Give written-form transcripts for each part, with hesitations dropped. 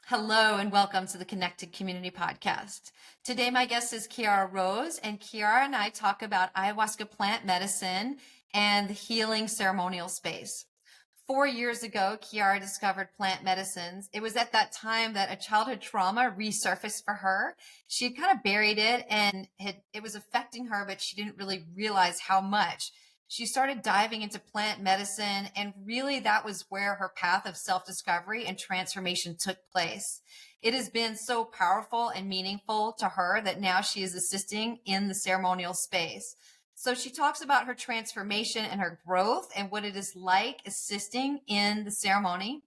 Hello and welcome to the Connected Community Podcast. Today my guest is Kyara Rose, and Kyara and I talk about ayahuasca plant medicine and the healing ceremonial space. 4 years ago, Kyara discovered plant medicines. It was at that time that a childhood trauma resurfaced for her. She had kind of buried it and it was affecting her, but she didn't really realize how much. She started diving into plant medicine, and really that was where her path of self-discovery and transformation took place. It has been so powerful and meaningful to her that now she is assisting in the ceremonial space. So she talks about her transformation and her growth and what it is like assisting in the ceremony.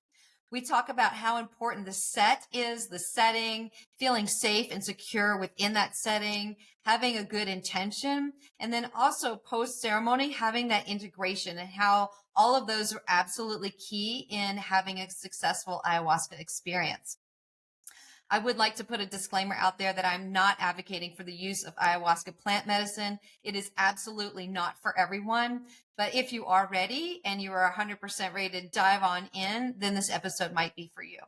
We talk about how important the set is, the setting, feeling safe and secure within that setting, having a good intention, and then also post-ceremony, having that integration and how all of those are absolutely key in having a successful ayahuasca experience. I would like to put a disclaimer out there that I'm not advocating for the use of ayahuasca plant medicine. It is absolutely not for everyone. But if you are ready and you are 100% ready to dive on in, then this episode might be for you.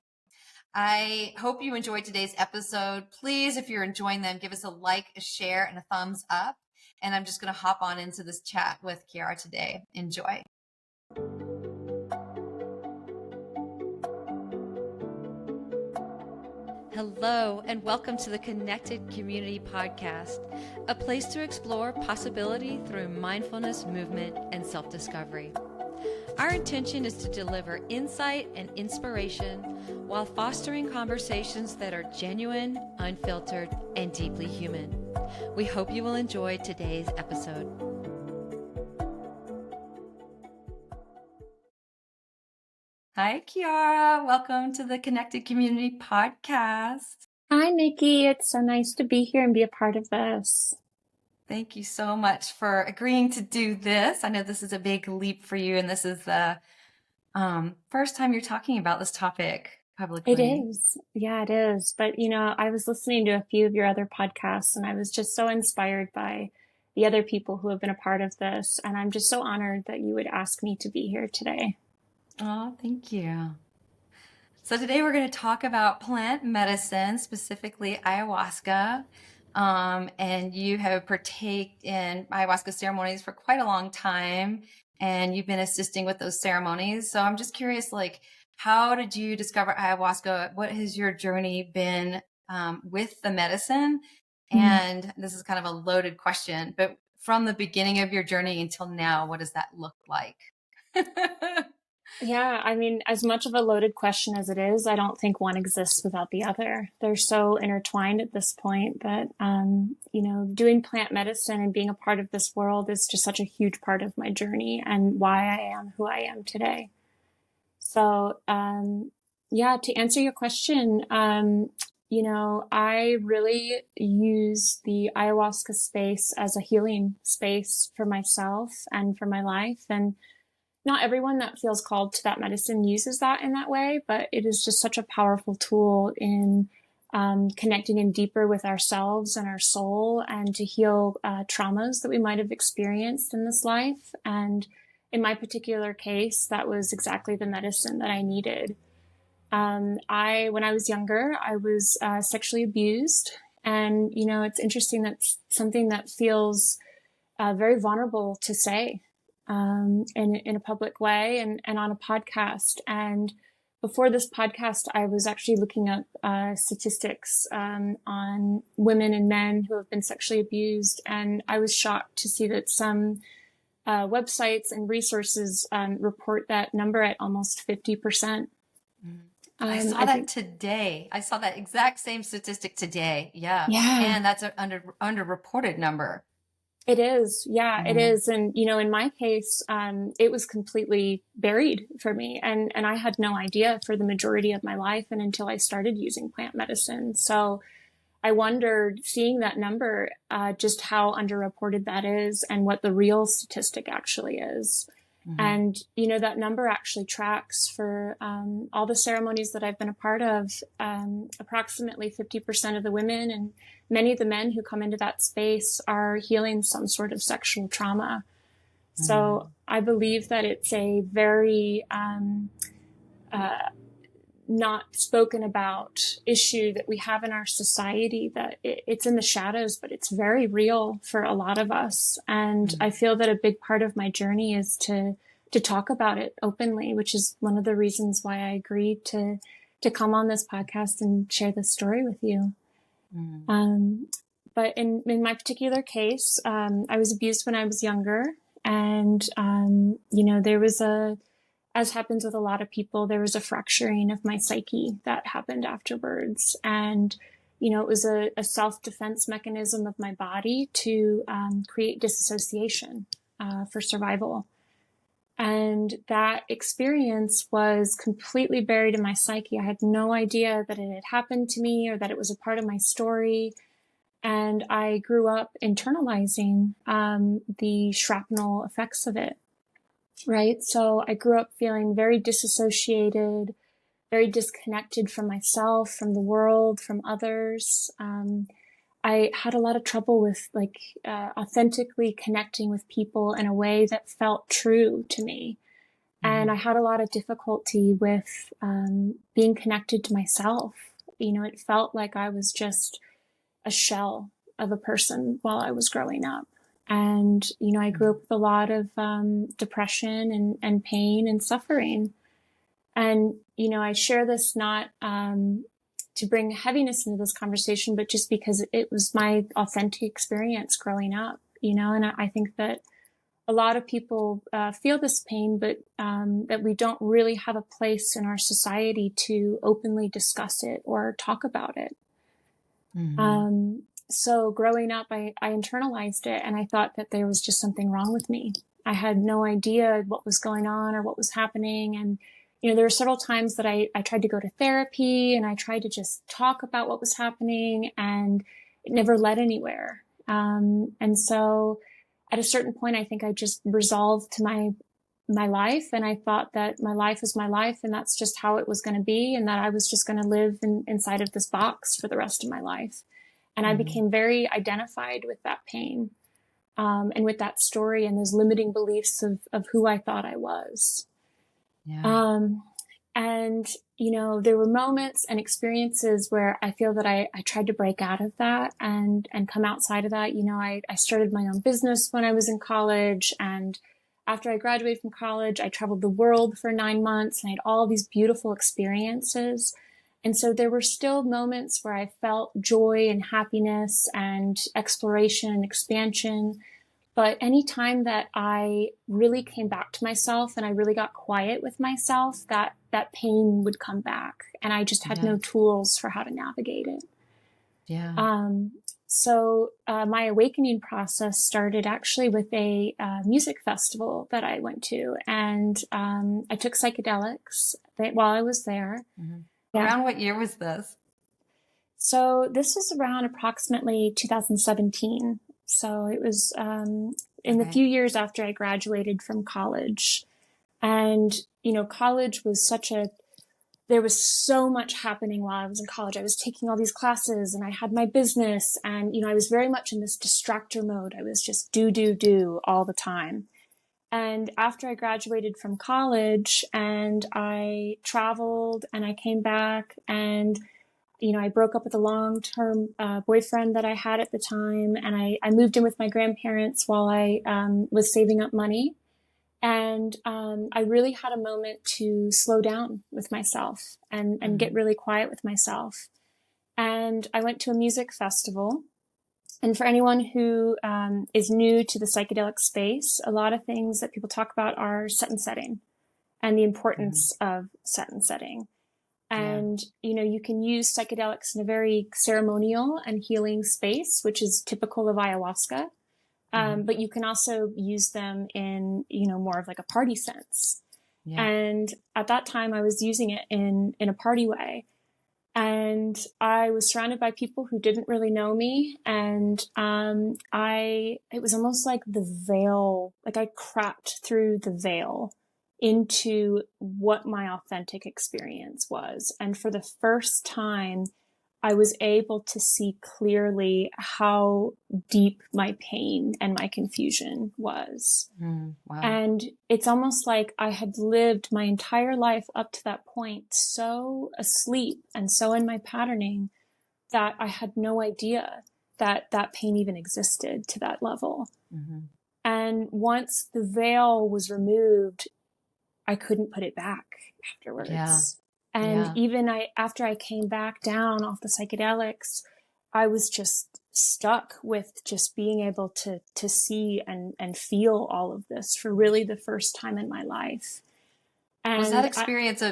I hope you enjoyed today's episode. Please, if you're enjoying them, give us a like, a share, and a thumbs up. And I'm just going to hop on into this chat with Kyara today. Enjoy. Hello, and welcome to the Connected Community Podcast, a place to explore possibility through mindfulness, movement, and self-discovery. Our intention is to deliver insight and inspiration while fostering conversations that are genuine, unfiltered, and deeply human. We hope you will enjoy today's episode. Hi, Kyara. Welcome to the Connected Community Podcast. Hi, Nikki. It's so nice to be here and be a part of this. Thank you so much for agreeing to do this. I know this is a big leap for you, and this is the first time you're talking about this topic publicly. It is. Yeah, it is. But, I was listening to a few of your other podcasts, and I was just so inspired by the other people who have been a part of this. And I'm just so honored that you would ask me to be here today. Oh, thank you. So today we're going to talk about plant medicine, specifically ayahuasca. And you have partaked in ayahuasca ceremonies for quite a long time, and you've been assisting with those ceremonies. So I'm just curious, how did you discover ayahuasca? What has your journey been with the medicine? And this is kind of a loaded question, but from the beginning of your journey until now, what does that look like? Yeah, I mean, as much of a loaded question as it is, I don't think one exists without the other. They're so intertwined at this point that, doing plant medicine and being a part of this world is just such a huge part of my journey and why I am who I am today. So, to answer your question, I really use the ayahuasca space as a healing space for myself and for my life. And not everyone that feels called to that medicine uses that in that way, but it is just such a powerful tool in connecting in deeper with ourselves and our soul and to heal traumas that we might have experienced in this life. And in my particular case, that was exactly the medicine that I needed. When I was younger, I was sexually abused. And, it's interesting, that's something that feels very vulnerable to say. In a public way and on a podcast. And before this podcast, I was actually looking up statistics on women and men who have been sexually abused. And I was shocked to see that some websites and resources report that number at almost 50%. I saw that today. I saw that exact same statistic today. Yeah. And that's an underreported number. It is. Yeah, it is. And, in my case, it was completely buried for me. And I had no idea for the majority of my life and until I started using plant medicine. So I wondered, seeing that number, just how underreported that is and what the real statistic actually is. And, that number actually tracks for all the ceremonies that I've been a part of. Approximately 50% of the women and many of the men who come into that space are healing some sort of sexual trauma. So I believe that it's a very not spoken about issue that we have in our society, that it's in the shadows, but it's very real for a lot of us. And I feel that a big part of my journey is to talk about it openly, which is one of the reasons why I agreed to come on this podcast and share this story with you. But in my particular case, I was abused when I was younger. And, there was as happens with a lot of people, there was a fracturing of my psyche that happened afterwards. And, it was a self-defense mechanism of my body to create disassociation for survival. And that experience was completely buried in my psyche. I had no idea that it had happened to me or that it was a part of my story. And I grew up internalizing the shrapnel effects of it. Right. So I grew up feeling very disassociated, very disconnected from myself, from the world, from others. I had a lot of trouble with authentically connecting with people in a way that felt true to me. And I had a lot of difficulty with being connected to myself. It felt like I was just a shell of a person while I was growing up. And, I grew up with a lot of depression and pain and suffering. And, I share this not to bring heaviness into this conversation, but just because it was my authentic experience growing up, and I think that a lot of people feel this pain, but that we don't really have a place in our society to openly discuss it or talk about it. So growing up, I internalized it, and I thought that there was just something wrong with me. I had no idea what was going on or what was happening. And, there were several times that I tried to go to therapy and I tried to just talk about what was happening, and it never led anywhere. And so at a certain point, I think I just resolved to my life. And I thought that my life is my life, and that's just how it was going to be. And that I was just going to live inside of this box for the rest of my life. And I became very identified with that pain, and with that story and those limiting beliefs of who I thought I was. Yeah. And, there were moments and experiences where I feel that I tried to break out of that and come outside of that. I started my own business when I was in college. And after I graduated from college, I traveled the world for 9 months and I had all these beautiful experiences. And so there were still moments where I felt joy and happiness and exploration and expansion. But anytime that I really came back to myself and I really got quiet with myself, that pain would come back, and I just had no tools for how to navigate it. Yeah. So my awakening process started actually with a music festival that I went to, and I took psychedelics while I was there. Yeah. Around what year was this? So this was around approximately 2017. So it was in the few years after I graduated from college. And, college was there was so much happening while I was in college. I was taking all these classes and I had my business, and, I was very much in this distractor mode. I was just do all the time. And after I graduated from college and I traveled and I came back, and I broke up with a long-term boyfriend that I had at the time, and I moved in with my grandparents while I was saving up money. And I really had a moment to slow down with myself and get really quiet with myself. And I went to a music festival. And for anyone who is new to the psychedelic space, a lot of things that people talk about are set and setting and the importance of set and setting. And, you can use psychedelics in a very ceremonial and healing space, which is typical of ayahuasca. But you can also use them in, more of like a party sense. Yeah. And at that time I was using it in a party way. And I was surrounded by people who didn't really know me. And it was almost like the veil, like I cracked through the veil into what my authentic experience was. And for the first time, I was able to see clearly how deep my pain and my confusion was. Wow. And it's almost like I had lived my entire life up to that point so asleep and so in my patterning that I had no idea that that pain even existed to that level. And once the veil was removed, I couldn't put it back Yeah. afterwards. And Yeah. even after I came back down off the psychedelics, I was just stuck with just being able to see and feel all of this for really the first time in my life. Was that And experience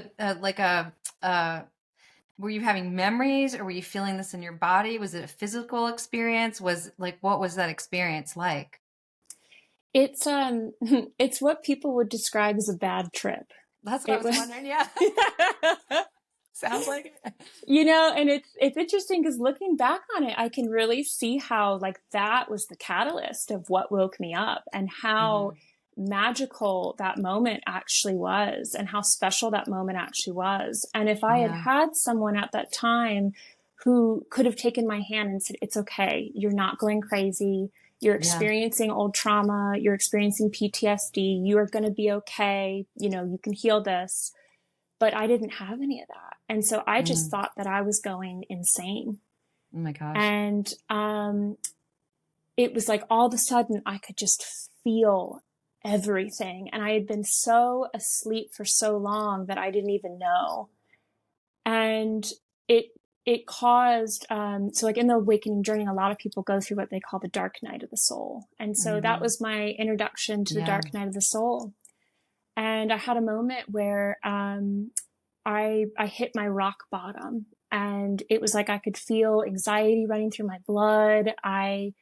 were you having memories, or were you feeling this in your body? Was it a physical experience? What was that experience like? it's it's what people would describe as a bad trip. That's what I It was was wondering. Yeah. Sounds like it. and it's interesting because looking back on it, I can really see how like that was the catalyst of what woke me up and how magical that moment actually was and how special that moment actually was. And if I had Yeah. had someone at that time who could have taken my hand and said, it's okay, you're not going crazy, you're Yeah. experiencing old trauma, you're experiencing PTSD, you are going to be okay, you can heal this. But I didn't have any of that. And so I just thought that I was going insane. Oh my gosh. And it was like all of a sudden I could just feel everything. And I had been so asleep for so long that I didn't even know. And it caused so like in the awakening journey, a lot of people go through what they call the dark night of the soul. And so that was my introduction to the Yeah. dark night of the soul. And I had a moment where I hit my rock bottom, and it was like I could feel anxiety running through my blood. I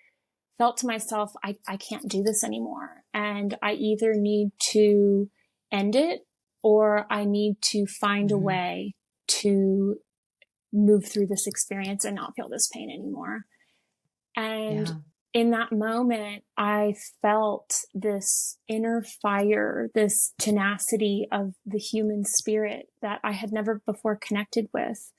felt to myself, I can't do this anymore. And I either need to end it or I need to find a way to move through this experience and not feel this pain anymore. And Yeah. in that moment, I felt this inner fire, this tenacity of the human spirit that I had never before connected with.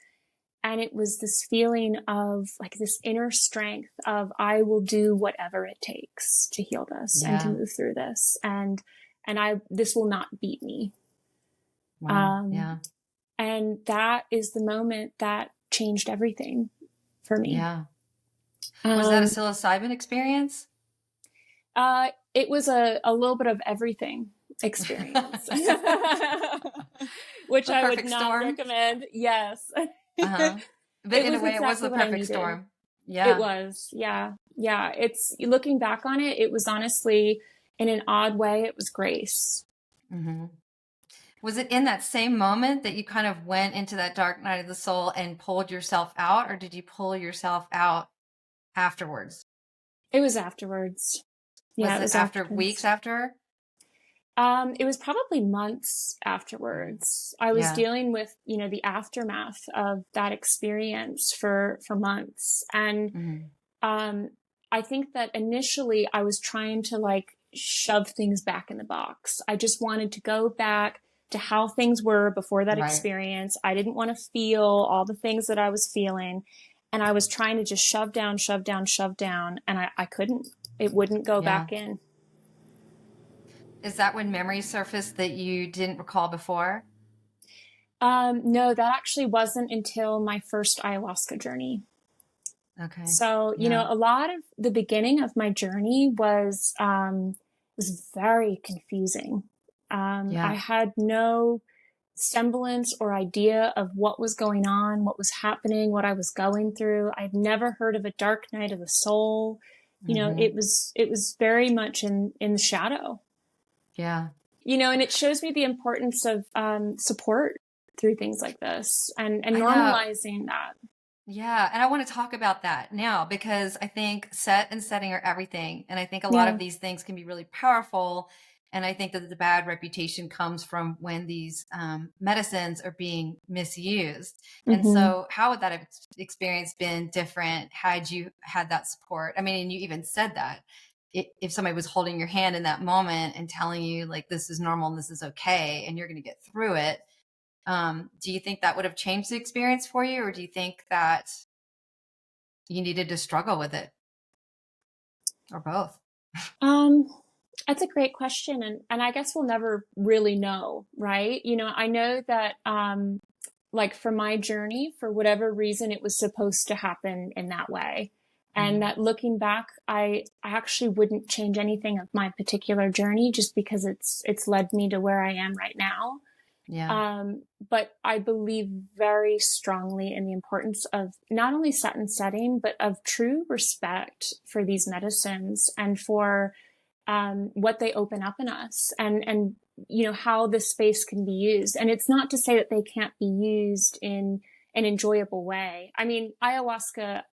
And it was this feeling of like this inner strength of I will do whatever it takes to heal this and to Yeah. move through this. And this will not beat me. Wow. Yeah. And that is the moment that changed everything for me. Yeah. Was that a Um, psilocybin experience? it was a little bit of everything experience, which The I would perfect not storm. recommend. Yes. Uh-huh. But It in a was way, it was exactly the what I perfect needed. storm. It Yeah. was. Yeah. Yeah. It's looking back on it, it was honestly, in an odd way, it was grace. Was it in that same moment that you kind of went into that dark night of the soul and pulled yourself out, or did you pull yourself out afterwards? It was afterwards. Yeah, Was it it was after weeks afterwards. after? It was probably months afterwards. I was Yeah. dealing with, the aftermath of that experience for months. And um, I think that initially I was trying to like shove things back in the box. I just wanted to go back to how things were before that Right. experience. I didn't want to feel all the things that I was feeling. And I was trying to just shove down, shove down, shove down. And I couldn't. It wouldn't go Yeah. back in. Is that when memories surfaced that you didn't recall before? No, that actually wasn't until my first ayahuasca journey. Okay. So, Yeah. a lot of the beginning of my journey was very confusing. I Yeah. had no semblance or idea of what was going on, what was happening, what I was going through. I'd never heard of a dark night of the soul. It was very much in the shadow. Yeah. And it shows me the importance of support through things like this and I know. normalizing that. Yeah. And I want to talk about that now because I think set and setting are everything. And I think a lot Yeah. of these things can be really powerful. And I think that the bad reputation comes from when these medicines are being misused. And Mm-hmm. so, how would that have experience been different had you had that support? I mean, and you even said that if somebody was holding your hand in that moment and telling you, like, this is normal and this is okay, and you're going to get through it. Do you think that would have changed the experience for you, or do you think that you needed to struggle with it, or both? Um, that's a great question. And I guess we'll never really know, right? I know that, like for my journey, for whatever reason, it was supposed to happen in that way. And that looking back, I actually wouldn't change anything of my particular journey just because it's led me to where I am right now. Yeah. But I believe very strongly in the importance of not only set and setting, but of true respect for these medicines and for what they open up in us, and how this space can be used. And it's not to say that they can't be used in an enjoyable way. I mean, ayahuasca,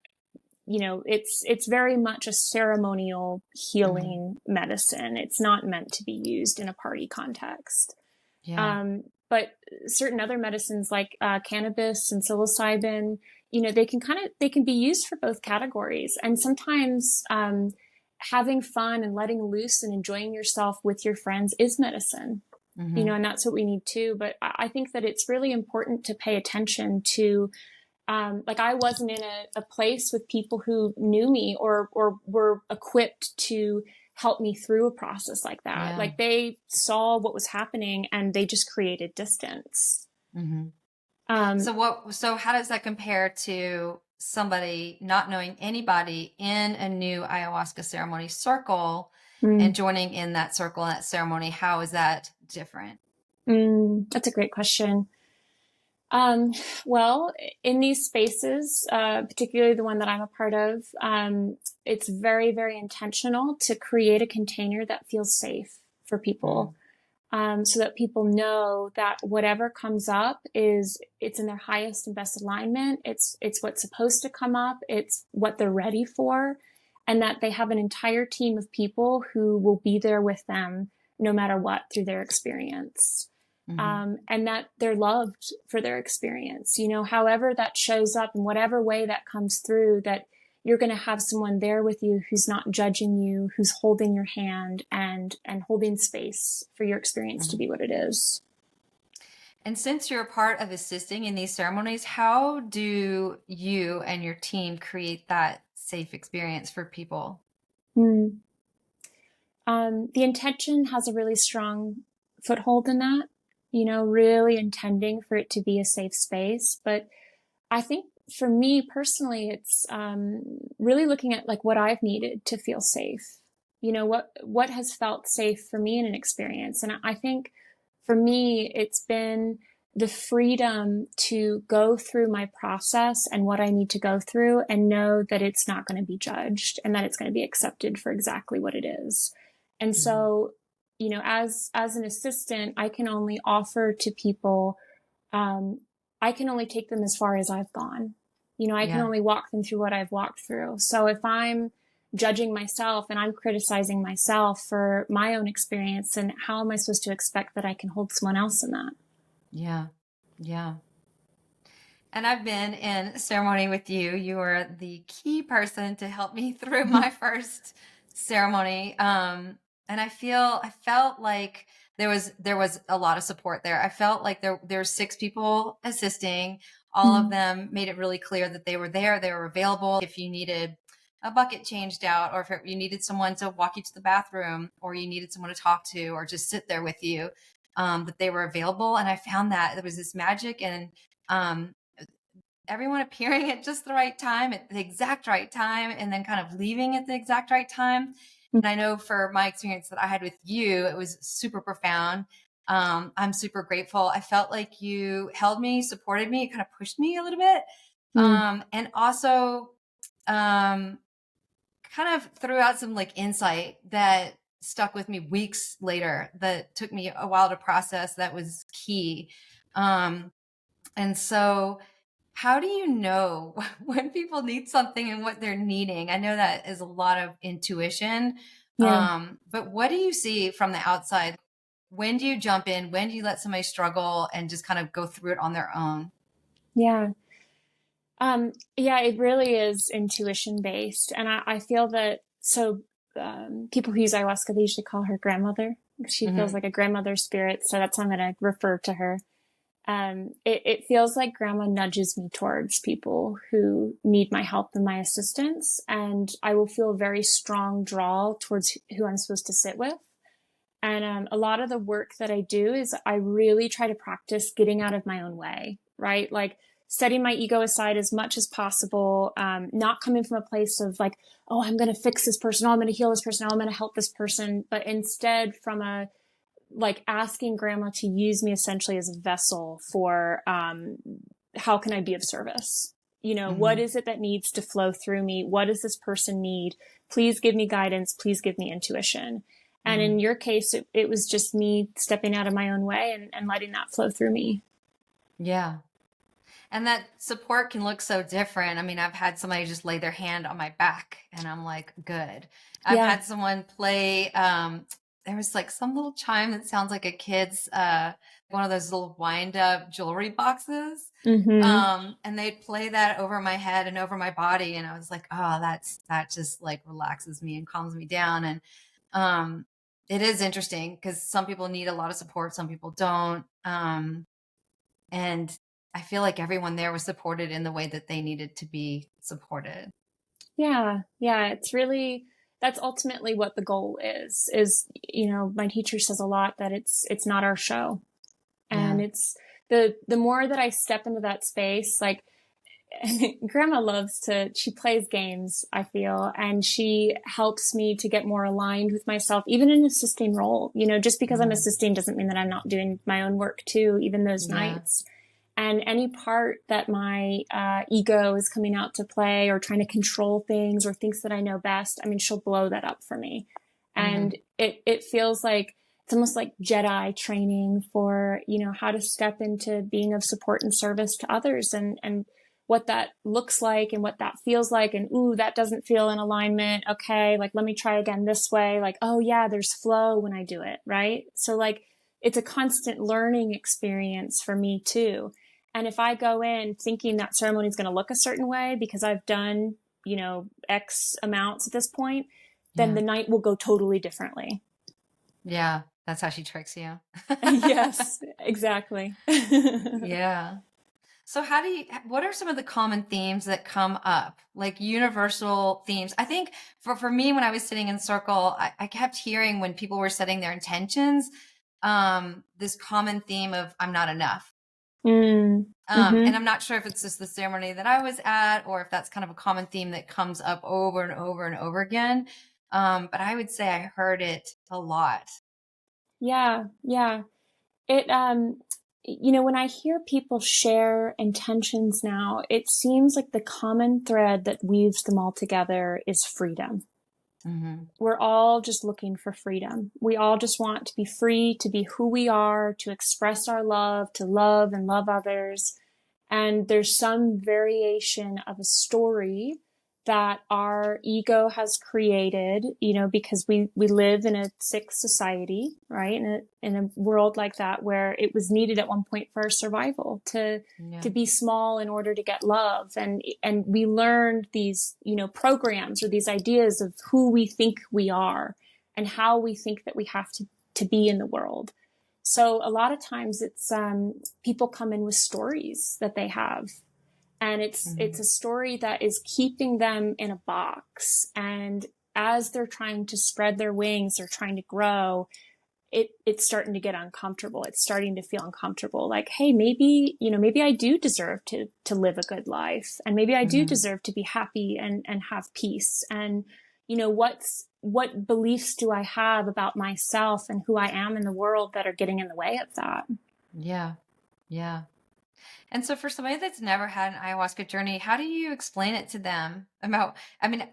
it's very much a ceremonial healing medicine. It's not meant to be used in a party context. Yeah. But certain other medicines like cannabis and psilocybin, they can be used for both categories. And sometimes having fun and letting loose and enjoying yourself with your friends is medicine, and that's what we need too. But I think that it's really important to pay attention to, like I wasn't in a place with people who knew me or were equipped to help me through a process like that. Yeah. Like they saw what was happening and they just created distance. So how does that compare to somebody not knowing anybody in a new ayahuasca ceremony circle and joining in that circle and that ceremony? How is that different? That's a great question. Well, in these spaces, particularly the one that I'm a part of, it's very, very intentional to create a container that feels safe for people. So that people know that whatever comes up it's in their highest and best alignment. It's what's supposed to come up. It's what they're ready for, and that they have an entire team of people who will be there with them no matter what through their experience. And that they're loved for their experience, however that shows up in whatever way that comes through, that you're going to have someone there with you who's not judging you, who's holding your hand and holding space for your experience to be what it is. And since you're a part of assisting in these ceremonies, how do you and your team create that safe experience for people? The intention has a really strong foothold in that, really intending for it to be a safe space. But I think for me personally, it's really looking at like what I've needed to feel safe. What has felt safe for me in an experience. And I think for me, it's been the freedom to go through my process and what I need to go through and know that it's not going to be judged and that it's going to be accepted for exactly what it is. And so, as an assistant, I can only offer to people, I can only take them as far as I've gone. I can only walk them through what I've walked through. So if I'm judging myself and I'm criticizing myself for my own experience, and how am I supposed to expect that I can hold someone else in that? Yeah. Yeah. And I've been in ceremony with you. You were the key person to help me through my first ceremony. And I felt like there was a lot of support there. I felt like there were 6 people assisting. All of them made it really clear that they were there. They were available if you needed a bucket changed out, or if you needed someone to walk you to the bathroom, or you needed someone to talk to, or just sit there with you, that they were available. And I found that there was this magic and everyone appearing at just the right time, at the exact right time, and then kind of leaving at the exact right time. And I know for my experience that I had with you, it was super profound. I'm super grateful. I felt like you held me, supported me, it kind of pushed me a little bit. And also kind of threw out some like insight that stuck with me weeks later, that took me a while to process, that was key. And so how do you know when people need something and what they're needing? I know that is a lot of intuition. But what do you see from the outside? When do you jump in? When do you let somebody struggle and just kind of go through it on their own? Yeah. It really is intuition based. And I feel that, so people who use ayahuasca, they usually call her grandmother. She feels like a grandmother spirit. So that's how I'm going to refer to her. It feels like grandma nudges me towards people who need my help and my assistance. And I will feel a very strong draw towards who I'm supposed to sit with. And a lot of the work that I do is I really try to practice getting out of my own way, right? Like setting my ego aside as much as possible, not coming from a place of like, oh, I'm going to fix this person. Oh, I'm going to heal this person. Oh, I'm going to help this person. But instead from a, like asking grandma to use me essentially as a vessel for, how can I be of service? You know, what is it that needs to flow through me? What does this person need? Please give me guidance. Please give me intuition. And in your case, it was just me stepping out of my own way and letting that flow through me. Yeah. And that support can look so different. I mean, I've had somebody just lay their hand on my back and I'm like, good. I've had someone play, there was like some little chime that sounds like a kid's, one of those little wind up jewelry boxes. And they'd play that over my head and over my body. And I was like, oh, that just like relaxes me and calms me down. And, it is interesting because some people need a lot of support. Some people don't. And I feel like everyone there was supported in the way that they needed to be supported. Yeah. It's really, that's ultimately what the goal is, you know, my teacher says a lot that it's not our show. And it's the more that I step into that space, like grandma she plays games, I feel, and she helps me to get more aligned with myself, even in assisting role. You know, just because I'm assisting doesn't mean that I'm not doing my own work too, even those nights. And any part that my ego is coming out to play or trying to control things or thinks that I know best, I mean, she'll blow that up for me. And it feels like it's almost like Jedi training for, you know, how to step into being of support and service to others and what that looks like and what that feels like. And, ooh, that doesn't feel in alignment. Okay. Like, let me try again this way. Like, oh yeah, there's flow when I do it. Right. So like, it's a constant learning experience for me too. And if I go in thinking that ceremony is going to look a certain way because I've done, you know, X amounts at this point, then the night will go totally differently. Yeah. That's how she tricks you. Yes, exactly. Yeah. So what are some of the common themes that come up, like universal themes? I think for me, when I was sitting in circle, I kept hearing when people were setting their intentions, this common theme of I'm not enough. And I'm not sure if it's just the ceremony that I was at or if that's kind of a common theme that comes up over and over and over again. But I would say I heard it a lot. Yeah. It, you know, when I hear people share intentions now, it seems like the common thread that weaves them all together is freedom. We're all just looking for freedom. We all just want to be free, to be who we are, to express our love, to love and love others. And there's some variation of a story that our ego has created, you know, because we live in a sick society, right? In a world like that where it was needed at one point for our survival to be small in order to get love. And we learned these, you know, programs or these ideas of who we think we are and how we think that we have to be in the world. So a lot of times it's, people come in with stories that they have. And it's a story that is keeping them in a box. And as they're trying to spread their wings, they're trying to grow, it's starting to get uncomfortable. It's starting to feel uncomfortable. Like, hey, maybe, you know, maybe I do deserve to live a good life. And maybe I do deserve to be happy and have peace. And, you know, what beliefs do I have about myself and who I am in the world that are getting in the way of that? Yeah. Yeah. And so for somebody that's never had an ayahuasca journey, how do you explain it to them about, I mean,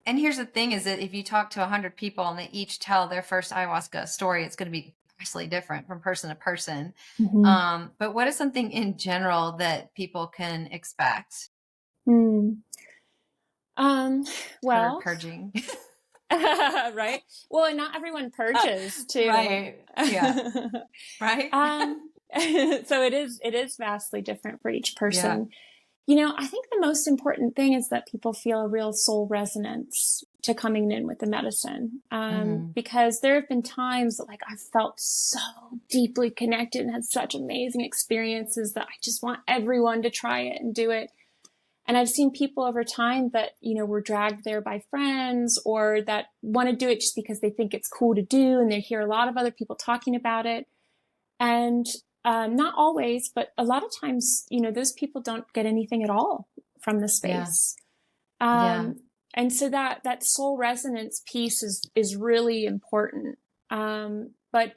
and here's the thing is that if you talk to 100 people and they each tell their first ayahuasca story, it's going to be vastly different from person to person. But what is something in general that people can expect? Well, Purging. right. Well, and not everyone purges too. Right. Yeah. Right. So it is vastly different for each person. I think the most important thing is that people feel a real soul resonance to coming in with the medicine. Because there have been times that like I've felt so deeply connected and had such amazing experiences that I just want everyone to try it and do it. And I've seen people over time that, were dragged there by friends or that want to do it just because they think it's cool to do. And they hear a lot of other people talking about it. And not always, but a lot of times, those people don't get anything at all from the space. Yeah. And so that soul resonance piece is really important. But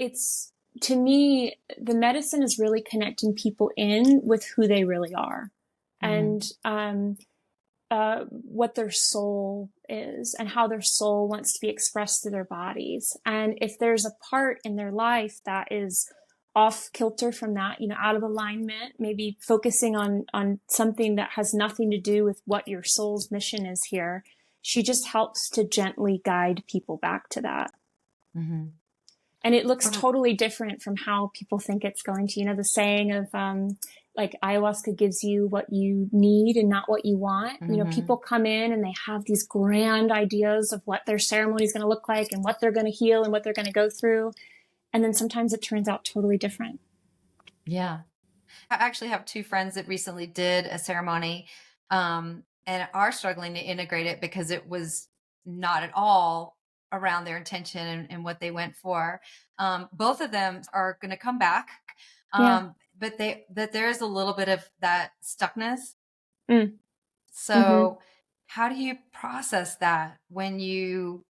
to me, the medicine is really connecting people in with who they really are and what their soul is and how their soul wants to be expressed through their bodies. And if there's a part in their life that is off kilter from that, out of alignment, maybe focusing on something that has nothing to do with what your soul's mission is here, she just helps to gently guide people back to that. And it looks totally different from how people think it's going to. The saying of like ayahuasca gives you what you need and not what you want. People come in and they have these grand ideas of what their ceremony is going to look like and what they're going to heal and what they're going to go through. And then sometimes it turns out totally different. Yeah. I actually have two friends that recently did a ceremony and are struggling to integrate it because it was not at all around their intention and what they went for. Both of them are going to come back, but that there's a little bit of that stuckness. So how do you process that when you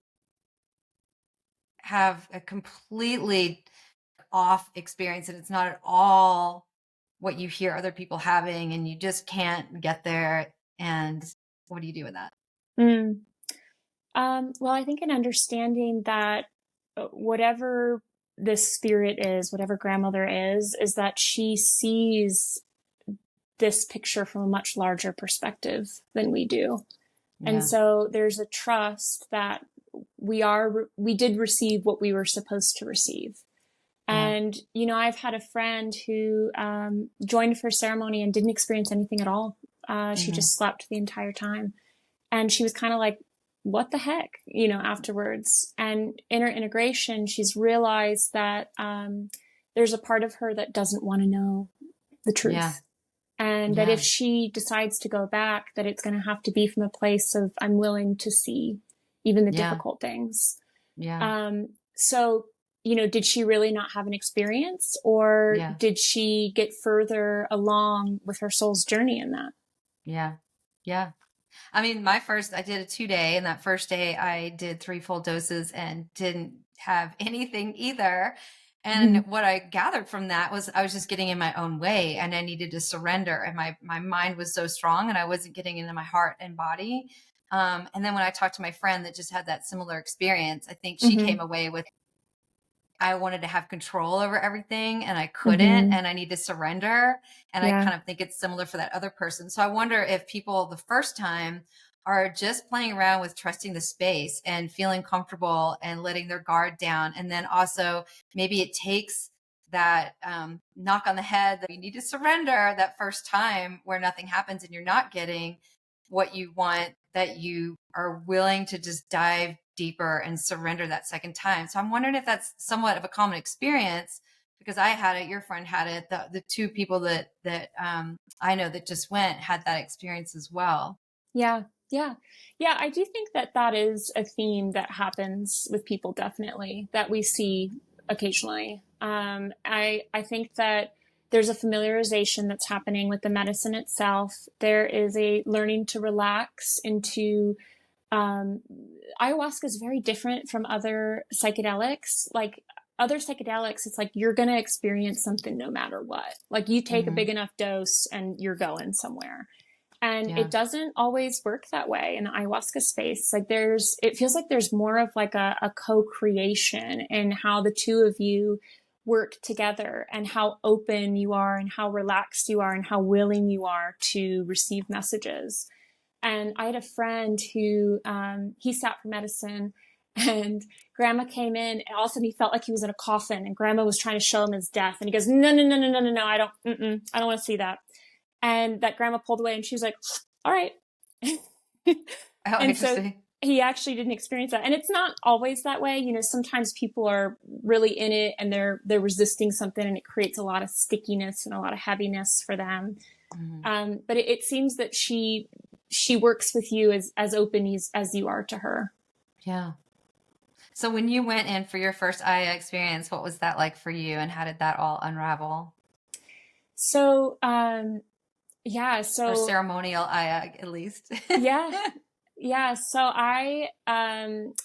have a completely off experience and it's not at all what you hear other people having and you just can't get there? And what do you do with that? Well, I think an understanding that whatever this spirit is, whatever grandmother is that she sees this picture from a much larger perspective than we do. Yeah. And so there's a trust that we did receive what we were supposed to receive. And, I've had a friend who joined for ceremony and didn't experience anything at all. She just slept the entire time. And she was kind of like, what the heck, afterwards. And in her integration, she's realized that there's a part of her that doesn't want to know the truth. Yeah. And that if she decides to go back, that it's going to have to be from a place of, I'm willing to see even the difficult things. So, did she really not have an experience or did she get further along with her soul's journey in that? Yeah. I mean, I did a 2-day, and that first day I did 3 full doses and didn't have anything either. And what I gathered from that was I was just getting in my own way and I needed to surrender. And my mind was so strong and I wasn't getting into my heart and body. And then when I talked to my friend that just had that similar experience, I think she came away with, I wanted to have control over everything and I couldn't, and I need to surrender. And I kind of think it's similar for that other person. So I wonder if people the first time are just playing around with trusting the space and feeling comfortable and letting their guard down. And then also maybe it takes that knock on the head that you need to surrender that first time where nothing happens and you're not getting what you want, that you are willing to just dive deeper and surrender that second time. So I'm wondering if that's somewhat of a common experience, because I had it, your friend had it, the 2 people that I know that just went had that experience as well. Yeah. I do think that is a theme that happens with people, definitely, that we see occasionally. I think that there's a familiarization that's happening with the medicine itself. There is a learning to relax into ayahuasca is very different from other psychedelics. Like other psychedelics, it's like you're going to experience something no matter what. Like you take a big enough dose and you're going somewhere. And it doesn't always work that way in the ayahuasca space. Like it feels like there's more of like a co-creation in how the 2 of you work together and how open you are and how relaxed you are and how willing you are to receive messages. And I had a friend who, he sat for medicine and grandma came in and all of a sudden he felt like he was in a coffin and grandma was trying to show him his death. And he goes, no, I don't want to see that. And that grandma pulled away and she was like, all right. Oh, And so interesting. he actually didn't experience that. And it's not always that way. You know, sometimes people are really in it and they're resisting something and it creates a lot of stickiness and a lot of heaviness for them. Mhm. But it seems that she works with you as open as you are to her. Yeah. So when you went in for your first Aya experience, what was that like for you, and how did that all unravel? So, yeah, Or so ceremonial Aya, at least. yeah, yeah. So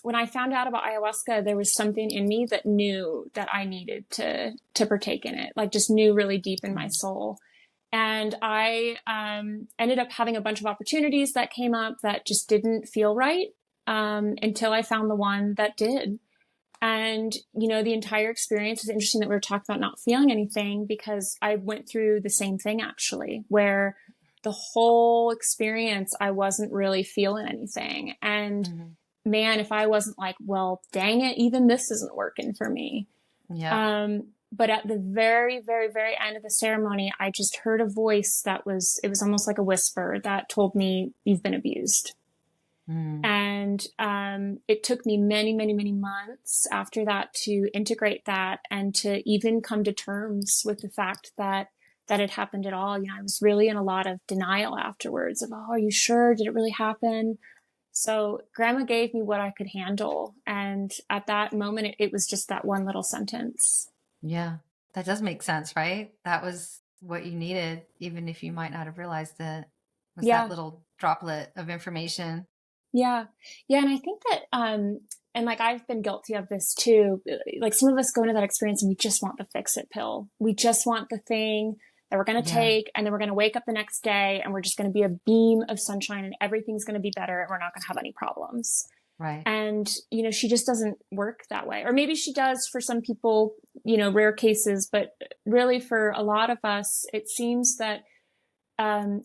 when I found out about ayahuasca, there was something in me that knew that I needed to partake in it, like just knew really deep in my Mm. soul. And I ended up having a bunch of opportunities that came up that just didn't feel right until I found the one that did. And, you know, the entire experience is interesting that we were talking about not feeling anything because I went through the same thing actually, where the whole experience, I wasn't really feeling anything. And Mhm. man, if I wasn't like, well, dang it, even this isn't working for me. Yep. But at the very, very, very end of the ceremony, I just heard a voice it was almost like a whisper that told me, you've been abused. Mm. And it took me many, many, many months after that to integrate that and to even come to terms with the fact that it happened at all. You know, I was really in a lot of denial afterwards of, oh, are you sure? Did it really happen? So grandma gave me what I could handle. And at that moment, it was just that one little sentence. Yeah. That does make sense, right? That was what you needed, even if you might not have realized it, was that Yeah. little droplet of information. Yeah. Yeah. And I think that, and like I've been guilty of this too. Like some of us go into that experience and we just want the fix it pill. We just want the thing that we're going to Yeah. take and then we're going to wake up the next day and we're just going to be a beam of sunshine and everything's going to be better and we're not going to have any problems. Right. And, you know, she just doesn't work that way. Or maybe she does for some people, you know, rare cases, but really for a lot of us, it seems that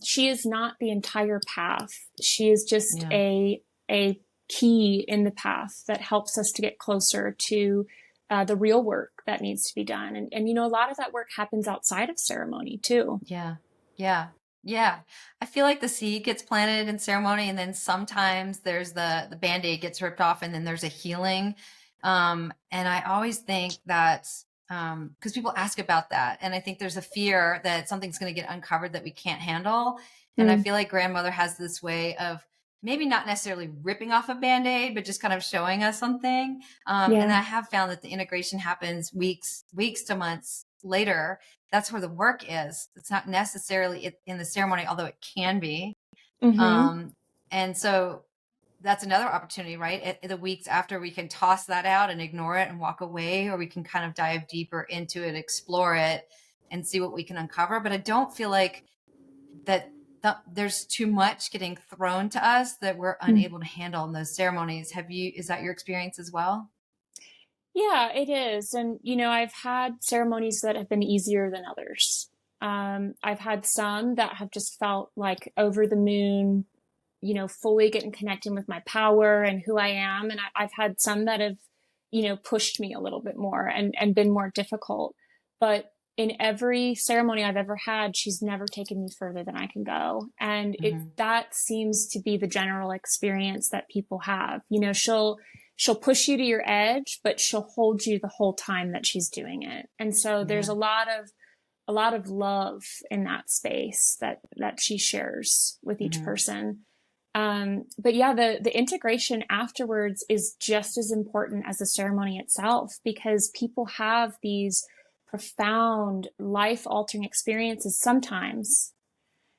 she is not the entire path. She is just Yeah. a key in the path that helps us to get closer to the real work that needs to be done. And you know, a lot of that work happens outside of ceremony too. Yeah. Yeah. Yeah. I feel like the seed gets planted in ceremony, and then sometimes there's the band-aid gets ripped off and then there's a healing. And I always think that because people ask about that, and I think there's a fear that something's going to get uncovered that we can't handle. And I Mm, feel like grandmother has this way of maybe not necessarily ripping off a band-aid, but just kind of showing us something. And yeah. I have found that the integration happens weeks to months later. That's where the work is. It's not necessarily in the ceremony, although it can be. Mm-hmm. Um, and so that's another opportunity, right? The weeks after, we can toss that out and ignore it and walk away, or we can kind of dive deeper into it, explore it, and see what we can uncover. But I don't feel like that there's too much getting thrown to us that we're Mm. unable to handle in those ceremonies. Is that your experience as well? Yeah, it is. And, you know, I've had ceremonies that have been easier than others. I've had some that have just felt like over the moon, you know, fully getting connected with my power and who I am. And I've had some that have, you know, pushed me a little bit more and been more difficult. But in every ceremony I've ever had, she's never taken me further than I can go. And Hmm. that seems to be the general experience that people have. You know, she'll push you to your edge, but she'll hold you the whole time that she's doing it. And so there's Yeah. a lot of love in that space that she shares with each Hmm. person. But yeah, the integration afterwards is just as important as the ceremony itself because people have these profound life altering experiences sometimes.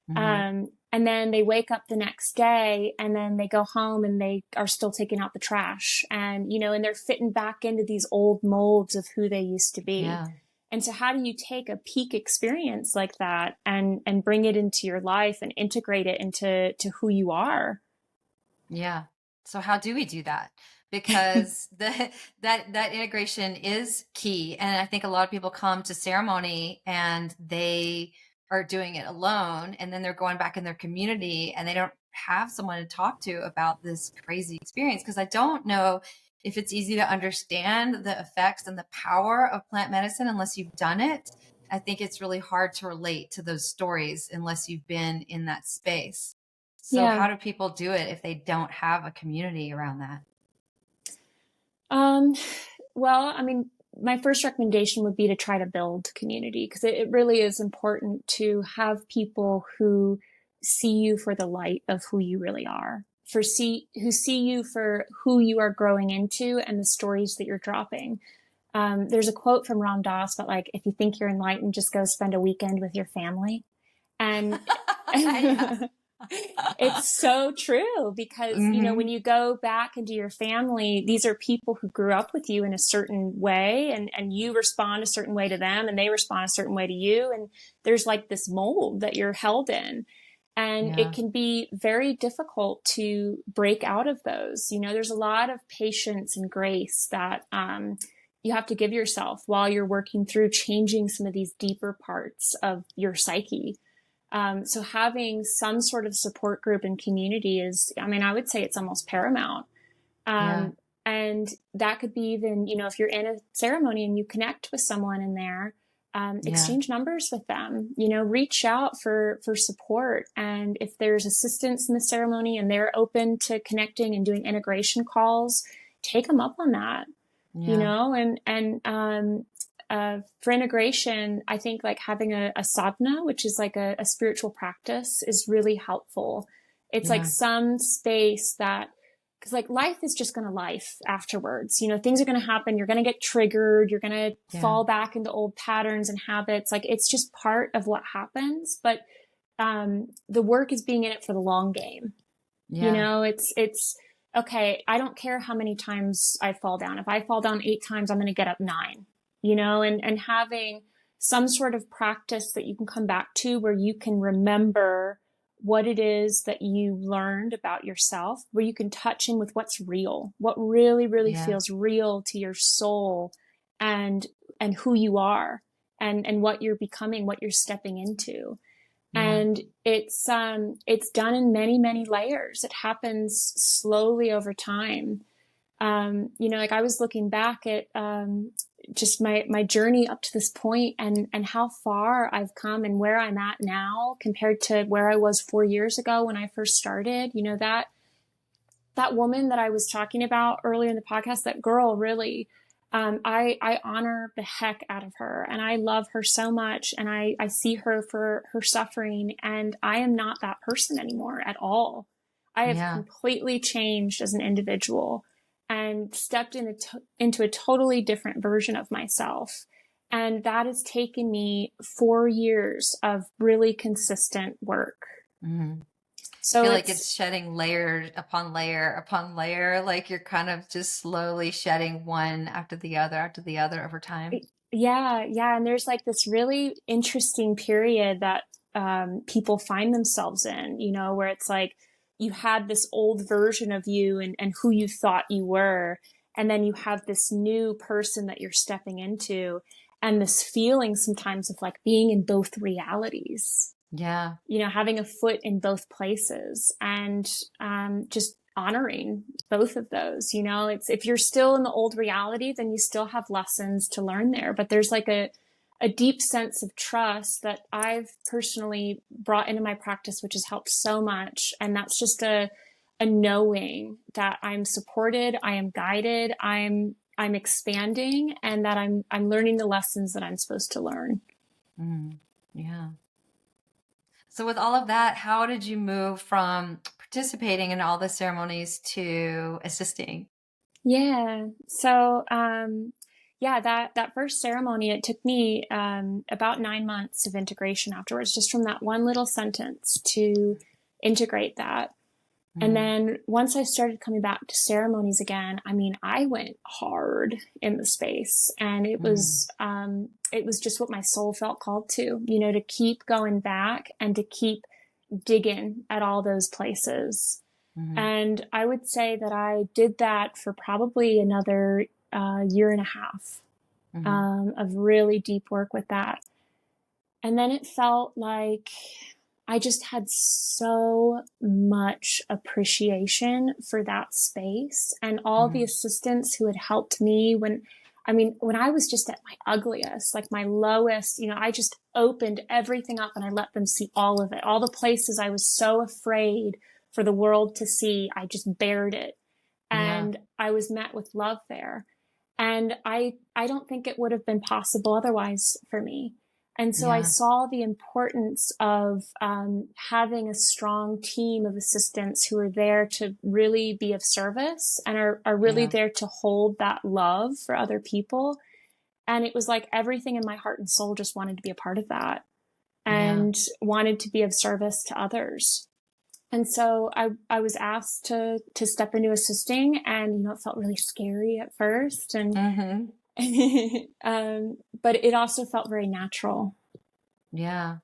Hmm. And then they wake up the next day and then they go home and they are still taking out the trash and, you know, and they're fitting back into these old molds of who they used to be. Yeah. And so how do you take a peak experience like that and bring it into your life and integrate it into who you are? Yeah. So how do we do that? Because that integration is key. And I think a lot of people come to ceremony and they are doing it alone, and then they're going back in their community and they don't have someone to talk to about this crazy experience. Because I don't know if it's easy to understand the effects and the power of plant medicine unless you've done it. I think it's really hard to relate to those stories unless you've been in that space. So Yeah. how do people do it if they don't have a community around that? Um, well, I mean, my first recommendation would be to try to build community, because it really is important to have people who see you for the light of who you really are, who see you for who you are growing into and the stories that you're dropping. There's a quote from Ram Dass about, like, if you think you're enlightened, just go spend a weekend with your family. And Yeah. it's so true, because, when you go back into your family, these are people who grew up with you in a certain way, and you respond a certain way to them and they respond a certain way to you. And there's like this mold that you're held in. And Yeah. it can be very difficult to break out of those. There's a lot of patience and grace that you have to give yourself while you're working through changing some of these deeper parts of your psyche. So having some sort of support group and community is, I mean, I would say it's almost paramount. Yeah. And that could be even, if you're in a ceremony and you connect with someone in there, Yeah. exchange numbers with them, reach out for support. And if there's assistance in the ceremony and they're open to connecting and doing integration calls, take them up on that, Yeah. for integration, I think like having a sadhana, which is like a spiritual practice, is really helpful. It's like Yeah. some space that, because like life is just going to life afterwards. Things are going to happen. You're going to get triggered. You're going to Yeah. fall back into old patterns and habits. Like, it's just part of what happens. But the work is being in it for the long game. Yeah. It's okay. I don't care how many times I fall down. If I fall down 8 times, I'm going to get up 9, and having some sort of practice that you can come back to where you can remember what it is that you learned about yourself, where you can touch in with what's real, what really, really Yeah. feels real to your soul, and who you are, and what you're becoming, what you're stepping into. Yeah. And it's done in many, many layers. It happens slowly over time. Like I was looking back at just my journey up to this point, and how far I've come and where I'm at now compared to where I was 4 years ago when I first started. That woman that I was talking about earlier in the podcast, that girl, really, I honor the heck out of her, and I love her so much, and I see her for her suffering, and I am not that person anymore at all. I have Yeah. completely changed as an individual and stepped into a totally different version of myself. And that has taken me 4 years of really consistent work. Mm-hmm. I So feel like it's shedding layer upon layer upon layer. Like you're kind of just slowly shedding one after the other over time. yeah, yeah. And there's like this really interesting period that people find themselves in, where it's like you had this old version of you, and who you thought you were. And then you have this new person that you're stepping into, and this feeling sometimes of like being in both realities, Yeah. having a foot in both places, and just honoring both of those. It's, if you're still in the old reality, then you still have lessons to learn there. But there's like a deep sense of trust that I've personally brought into my practice, which has helped so much. And that's just a knowing that I'm supported, I am guided, I'm expanding, and that I'm learning the lessons that I'm supposed to learn. Mm. Yeah. So with all of that, how did you move from participating in all the ceremonies to assisting? Yeah. So, yeah, that first ceremony, it took me about 9 months of integration afterwards, just from that one little sentence to integrate that. And Mm. then once I started coming back to ceremonies again, I mean, I went hard in the space, and Mm. it was just what my soul felt called to keep going back and to keep digging at all those places. Mm. And I would say that I did that for probably another year and a half Mm. of really deep work with that. And then it felt like I just had so much appreciation for that space and all the Mm. assistants who had helped me when I mean, when I was just at my ugliest, like my lowest, I just opened everything up and I let them see all of it. All the places I was so afraid for the world to see, I just bared it. Yeah. And I was met with love there. And I don't think it would have been possible otherwise for me. And so I Yeah. saw the importance of having a strong team of assistants who are there to really be of service and are really Yeah. there to hold that love for other people. And it was like everything in my heart and soul just wanted to be a part of that Yeah. and wanted to be of service to others. And so I was asked to step into assisting, and it felt really scary at first, and Mm-hmm. but it also felt very natural. Yeah.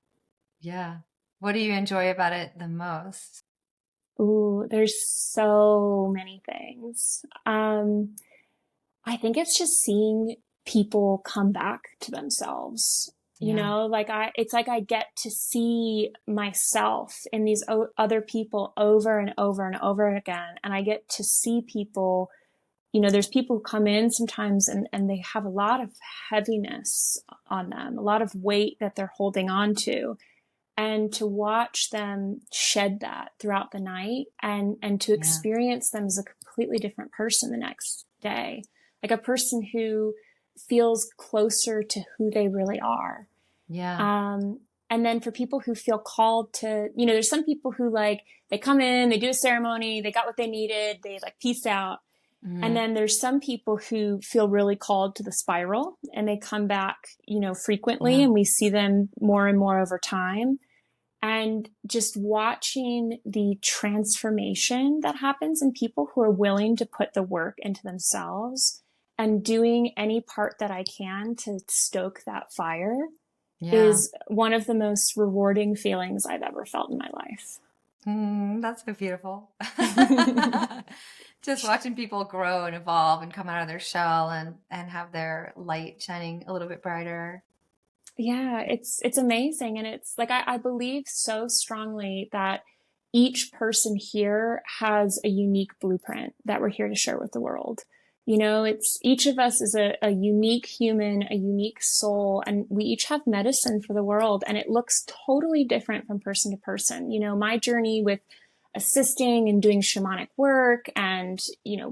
Yeah. What do you enjoy about it the most? Ooh, there's so many things. I think it's just seeing people come back to themselves. Yeah. It's like I get to see myself in these other people over and over and over again. And I get to see people, there's people who come in sometimes and they have a lot of heaviness on them, a lot of weight that they're holding on to. And to watch them shed that throughout the night and to Yeah. experience them as a completely different person the next day, like a person who feels closer to who they really are. Yeah. And then for people who feel called to, there's some people who they come in, they do a ceremony, they got what they needed, they peace out. And Mm-hmm. then there's some people who feel really called to the spiral and they come back, frequently, Yeah. and we see them more and more over time. And just watching the transformation that happens in people who are willing to put the work into themselves and doing any part that I can to stoke that fire Yeah. is one of the most rewarding feelings I've ever felt in my life. That's so beautiful. Just watching people grow and evolve and come out of their shell and have their light shining a little bit brighter. Yeah, it's amazing. And it's like I believe so strongly that each person here has a unique blueprint that we're here to share with the world. It's each of us is a unique human, a unique soul, and we each have medicine for the world. And it looks totally different from person to person. My journey with assisting and doing shamanic work and,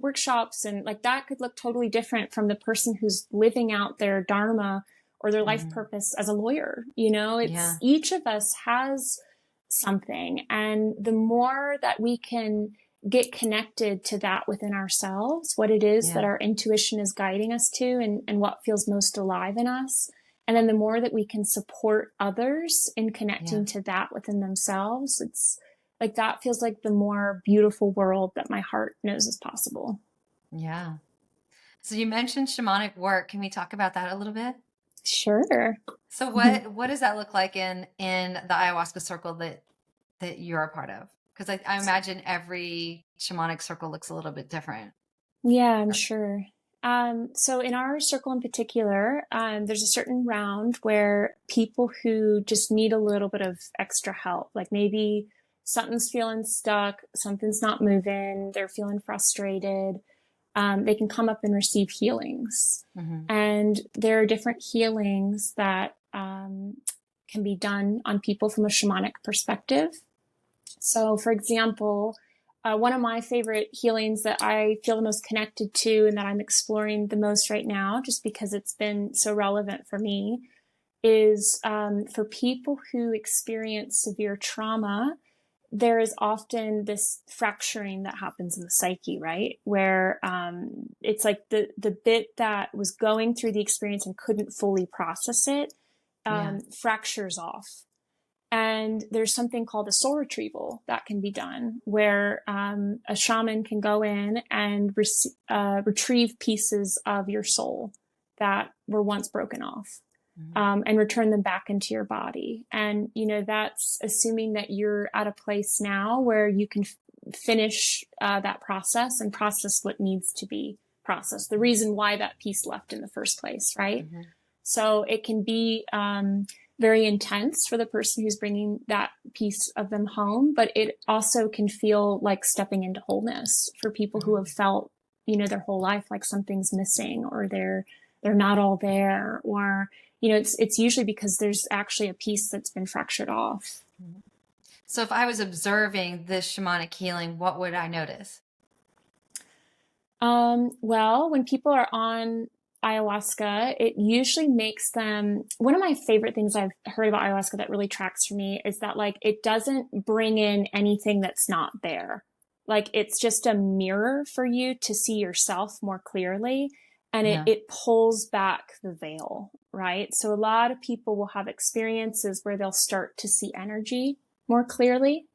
workshops and that could look totally different from the person who's living out their dharma or their life Mm-hmm. purpose as a lawyer. It's Yeah. each of us has something. And the more that we can get connected to that within ourselves, what it is that Yeah. our intuition is guiding us to and what feels most alive in us. And then the more that we can support others in Yeah. connecting to that within themselves, it's like that feels like the more beautiful world that my heart knows is possible. Yeah. So you mentioned shamanic work. Can we talk about that a little bit? Sure. So what does that look like in the ayahuasca circle that you're a part of? Because I imagine every shamanic circle looks a little bit different. Yeah, I'm sure. So in our circle in particular, there's a certain round where people who just need a little bit of extra help, like maybe something's feeling stuck, something's not moving, they're feeling frustrated, they can come up and receive healings. Mm-hmm. And there are different healings that can be done on people from a shamanic perspective. So, for example, one of my favorite healings that I feel the most connected to and that I'm exploring the most right now, just because it's been so relevant for me, is for people who experience severe trauma. There is often this fracturing that happens in the psyche, right? Where it's like the bit that was going through the experience and couldn't fully process it Yeah. fractures off. And there's something called a soul retrieval that can be done where a shaman can go in and retrieve pieces of your soul that were once broken off. Mm-hmm. And return them back into your body. And, that's assuming that you're at a place now where you can finish that process and process what needs to be processed, the reason why that piece left in the first place, right? Mm-hmm. So it can be very intense for the person who's bringing that piece of them home, but it also can feel like stepping into wholeness for people who have felt, their whole life like something's missing or they're not all there, or, it's usually because there's actually a piece that's been fractured off. So if I was observing this shamanic healing, what would I notice? Well, when people are on ayahuasca, it usually makes them, one of my favorite things I've heard about ayahuasca that really tracks for me is that like it doesn't bring in anything that's not there. Like it's just a mirror for you to see yourself more clearly, and Yeah. it pulls back the veil, right? So a lot of people will have experiences where they'll start to see energy more clearly.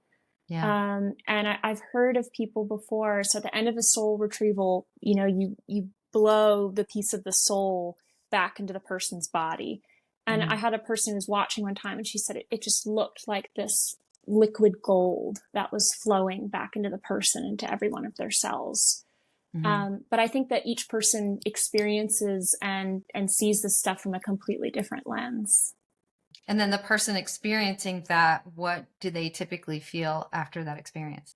Yeah. And I've heard of people before. So at the end of a soul retrieval, you blow the piece of the soul back into the person's body. And I had a person who was watching one time, and she said it just looked like this liquid gold that was flowing back into the person, into every one of their cells. But I think that each person experiences and sees this stuff from a completely different lens. And then the person experiencing that, what do they typically feel after that experience?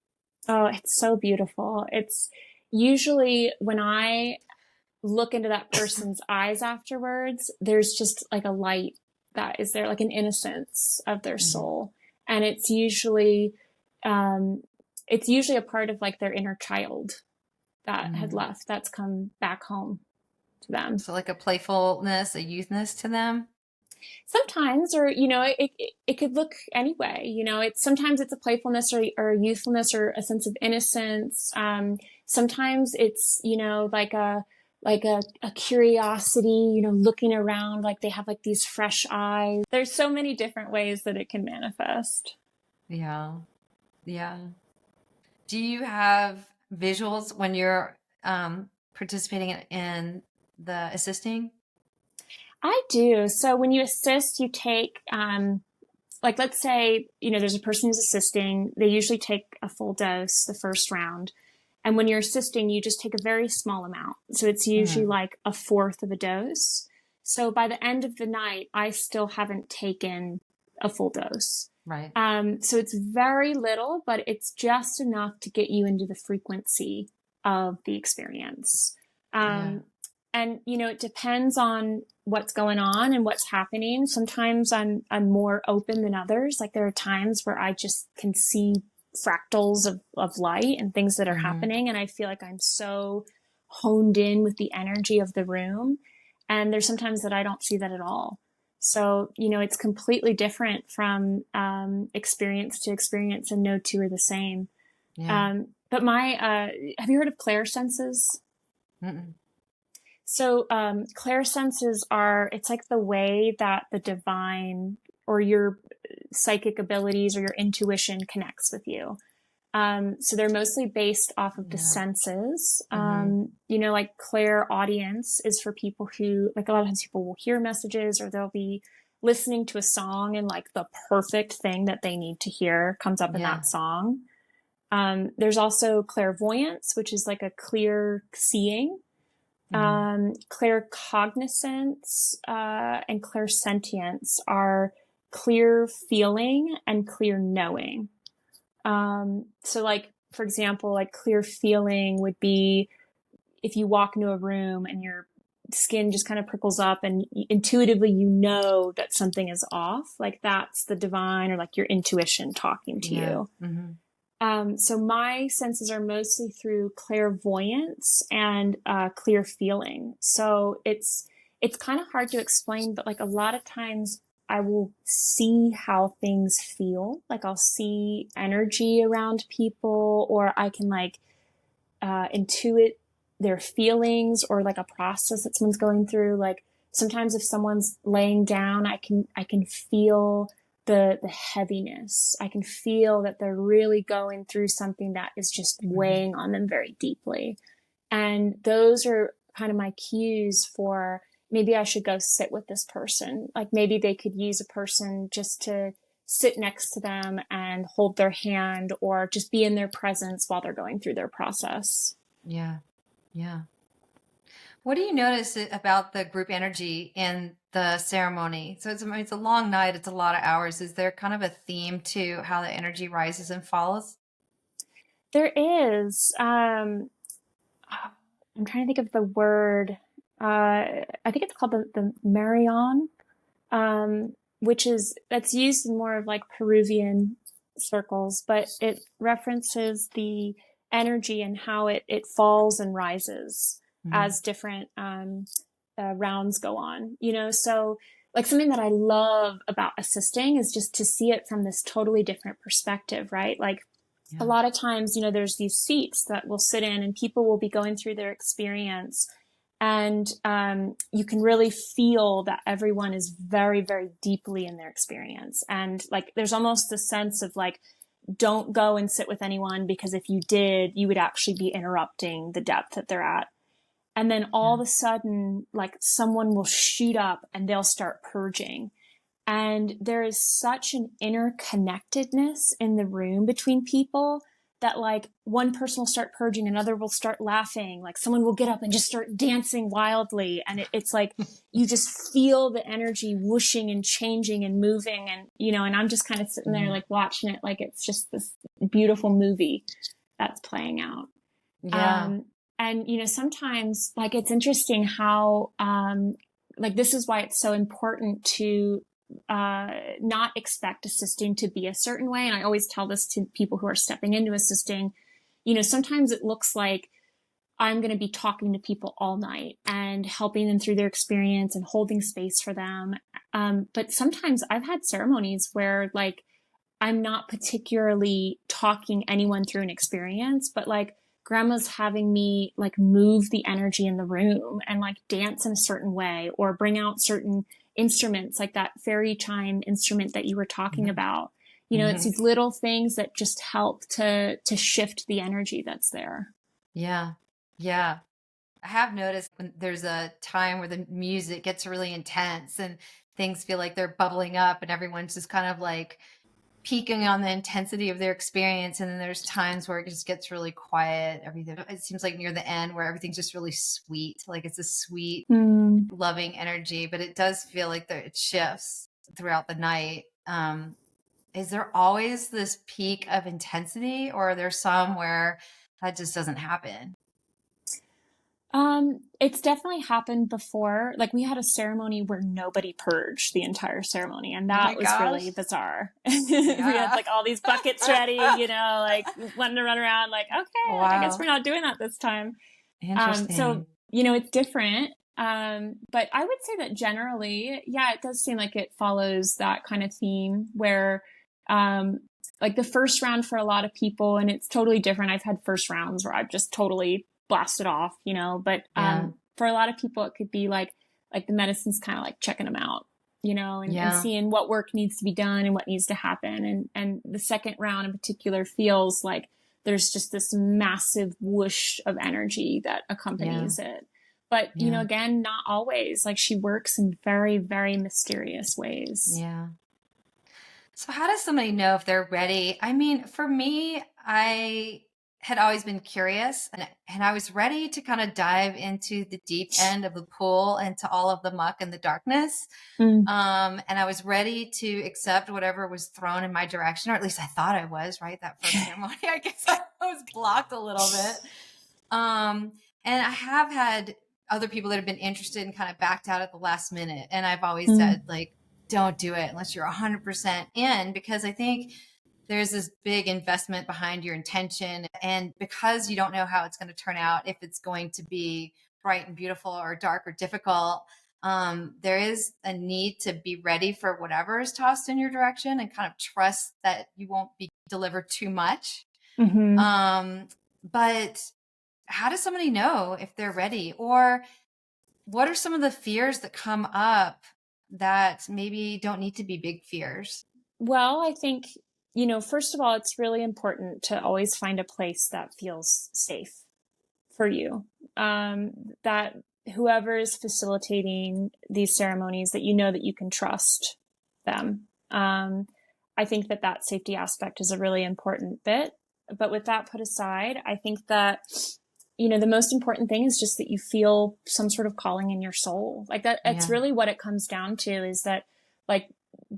Oh, it's so beautiful. It's usually when I look into that person's eyes afterwards, there's just like a light that is there, like an innocence of their soul. And it's usually a part of like their inner child that had left, that's come back home to them. So like a playfulness, a youthness to them? Sometimes, or it could look anyway. It's sometimes it's a playfulness or a youthfulness or a sense of innocence. Sometimes it's like a curiosity, looking around, like they have like these fresh eyes. There's so many different ways that it can manifest. Yeah. Do you have visuals when you're participating in the assisting? I do. So when you assist, you take, like, let's say, there's a person who's assisting. They usually take a full dose the first round. And when you're assisting, you just take a very small amount. So it's usually like a fourth of a dose. So by the end of the night, I still haven't taken a full dose. Right. So it's very little, but it's just enough to get you into the frequency of the experience. And it depends on what's going on and what's happening. Sometimes I'm more open than others. Like there are times where I just can see fractals of light and things that are happening, and I feel like I'm so honed in with the energy of the room. And there's sometimes that I don't see that at all. So it's completely different from experience to experience, and no two are the same. But have you heard of clairsenses? So clairsenses it's like the way that the divine or your psychic abilities or your intuition connects with you. So they're mostly based off of the senses. Like clairaudience is for people who, like, a lot of times people will hear messages, or they'll be listening to a song and like the perfect thing that they need to hear comes up in that song. There's also clairvoyance, which is like a clear seeing. Claircognizance and clairsentience are clear feeling and clear knowing. So like, for example, like clear feeling would be if you walk into a room and your skin just kind of prickles up and intuitively that something is off. Like that's the divine, or like your intuition talking to you. So my senses are mostly through clairvoyance and clear feeling. So it's kind of hard to explain, but like a lot of times I will see how things feel. Like I'll see energy around people, or I can like intuit their feelings, or like a process that someone's going through. Like sometimes if someone's laying down, I can feel the heaviness. I can feel that they're really going through something that is just weighing on them very deeply. And those are kind of my cues for maybe I should go sit with this person. Like maybe they could use a person just to sit next to them and hold their hand, or just be in their presence while they're going through their process. Yeah. What do you notice about the group energy in the ceremony? So it's a long night. It's a lot of hours. Is there kind of a theme to how the energy rises and falls? There is. I'm trying to think of the word. I think it's called the Marion, that's used in more of like Peruvian circles, but it references the energy and how it falls and rises Mm-hmm. as different rounds go on, so like something that I love about assisting is just to see it from this totally different perspective, right? Like a Yeah. lot of times, there's these seats that we'll sit in and people will be going through their experience. And you can really feel that everyone is very, very deeply in their experience. And like, there's almost a sense of like, don't go and sit with anyone because if you did, you would actually be interrupting the depth that they're at. And then all Yeah. of a sudden, like someone will shoot up and they'll start purging. And there is such an interconnectedness in the room between people that like one person will start purging, another will start laughing, like someone will get up and just start dancing wildly. And it's like, you just feel the energy whooshing and changing and moving. And, and I'm just kind of sitting there like watching it like it's just this beautiful movie that's playing out. Yeah. And, sometimes like it's interesting how, like this is why it's so important to not expect assisting to be a certain way. And I always tell this to people who are stepping into assisting, sometimes it looks like I'm going to be talking to people all night and helping them through their experience and holding space for them. But sometimes I've had ceremonies where like, I'm not particularly talking anyone through an experience, but like grandma's having me like move the energy in the room and like dance in a certain way or bring out certain instruments like that fairy chime instrument that you were talking Mm-hmm. about. It's Mm-hmm. these little things that just help to shift the energy that's there. Yeah. Yeah. I have noticed when there's a time where the music gets really intense and things feel like they're bubbling up and everyone's just kind of like peaking on the intensity of their experience. And then there's times where it just gets really quiet. Everything, it seems like near the end where everything's just really sweet. Like it's a sweet, loving energy, but it does feel like it shifts throughout the night. Is there always this peak of intensity or are there some where that just doesn't happen? It's definitely happened before. Like we had a ceremony where nobody purged the entire ceremony, and Oh my that was gosh. really bizarre. We had Yeah. like all these buckets ready, like wanting to run around like, okay, like I guess we're Wow. not doing that this time. So, Interesting. it's different. But I would say that generally, yeah, it does seem like it follows that kind of theme where, like the first round for a lot of people, and it's totally different. I've had first rounds where I've just totally blasted off, but, Yeah. for a lot of people, it could be like the medicine's kind of like checking them out, and Yeah. seeing what work needs to be done and what needs to happen. And the second round in particular feels like there's just this massive whoosh of energy that Yeah. accompanies it. But, Yeah. again, not always. Like she works in very, very mysterious ways. Yeah. So how does somebody know if they're ready? I mean, for me, I had always been curious and I was ready to kind of dive into the deep end of the pool and to all of the muck and the darkness. Mm. And I was ready to accept whatever was thrown in my direction, or at least I thought I was, right? That first ceremony, I guess I was blocked a little bit. And I have had other people that have been interested and kind of backed out at the last minute. And I've always Mm. said, like, don't do it unless you're 100% in, because I think there's this big investment behind your intention. And because you don't know how it's going to turn out, if it's going to be bright and beautiful or dark or difficult, there is a need to be ready for whatever is tossed in your direction and kind of trust that you won't be delivered too much. Mm-hmm. But how does somebody know if they're ready? Or what are some of the fears that come up that maybe don't need to be big fears? Well, I think, first of all, it's really important to always find a place that feels safe for you. That whoever is facilitating these ceremonies, that that you can trust them. I think that safety aspect is a really important bit. But with that put aside, I think that, the most important thing is just that you feel some sort of calling in your soul. Like that's Yeah. really what it comes down to, is that like,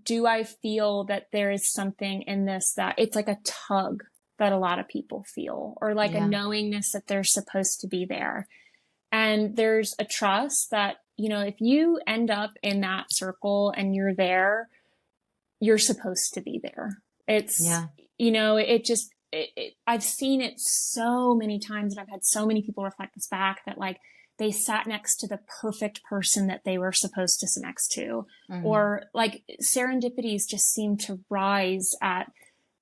do I feel that there is something in this that it's like a tug that a lot of people feel, or like a Yeah. knowingness that they're supposed to be there. And there's a trust that, you know, if you end up in that circle and you're there, you're supposed to be there. It's, you know, I've seen it so many times, and I've had so many people reflect this back, that like they sat next to the perfect person that they were supposed to sit next to, or like serendipities just seem to rise at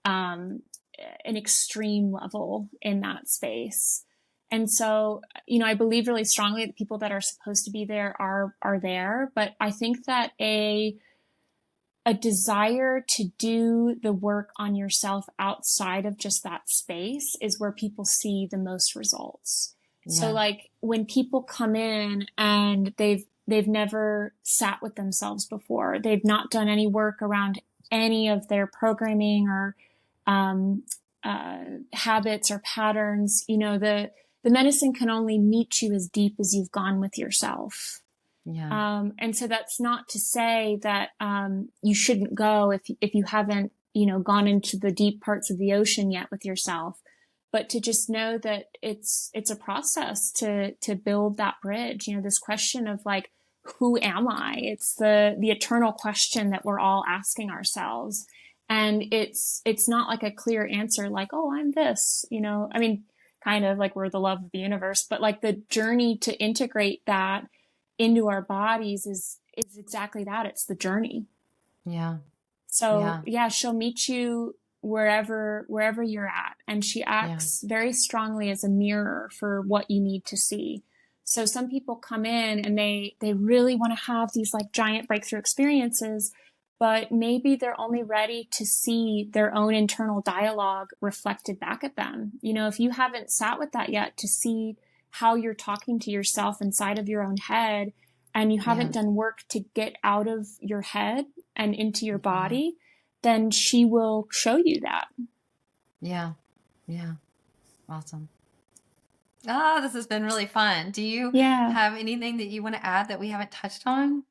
an extreme level in that space. And so, you know, I believe really strongly that people that are supposed to be there are there. But I think that a desire to do the work on yourself outside of just that space is where people see the most results. So like when people come in and they've never sat with themselves before, they've not done any work around any of their programming or habits or patterns, you know, the medicine can only meet you as deep as you've gone with yourself. And so that's not to say that you shouldn't go if you haven't, you know, gone into the deep parts of the ocean yet with yourself, but to just know that it's a process to build that bridge. You know, this question of like, who am I? It's the eternal question that we're all asking ourselves. And it's not like a clear answer, like, oh, I'm this, you know, I mean, kind of like we're the love of the universe, but like the journey to integrate that into our bodies is exactly that. It's the journey. So she'll meet you wherever you're at. And she acts very strongly as a mirror for what you need to see. So some people come in and they really want to have these like giant breakthrough experiences, but maybe they're only ready to see their own internal dialogue reflected back at them. You know, if you haven't sat with that yet to see how you're talking to yourself inside of your own head, and you haven't done work to get out of your head and into your body, then she will show you that. Awesome. This has been really fun. Do you have anything that you want to add that we haven't touched on?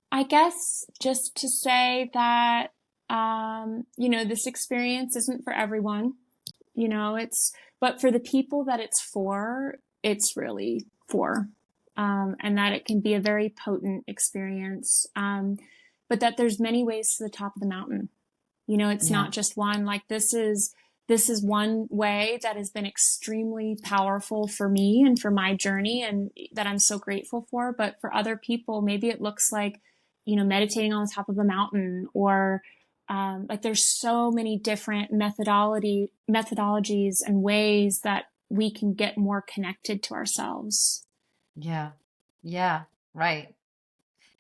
I guess just to say that, you know, this experience isn't for everyone, you know, but for the people that it's really for, and that it can be a very potent experience. But that there's many ways to the top of the mountain. You know, it's not just one. Like this is one way that has been extremely powerful for me and for my journey, and that I'm so grateful for. But for other people, maybe it looks like, you know, meditating on the top of a mountain, or like there's so many different methodologies and ways that we can get more connected to ourselves. Right.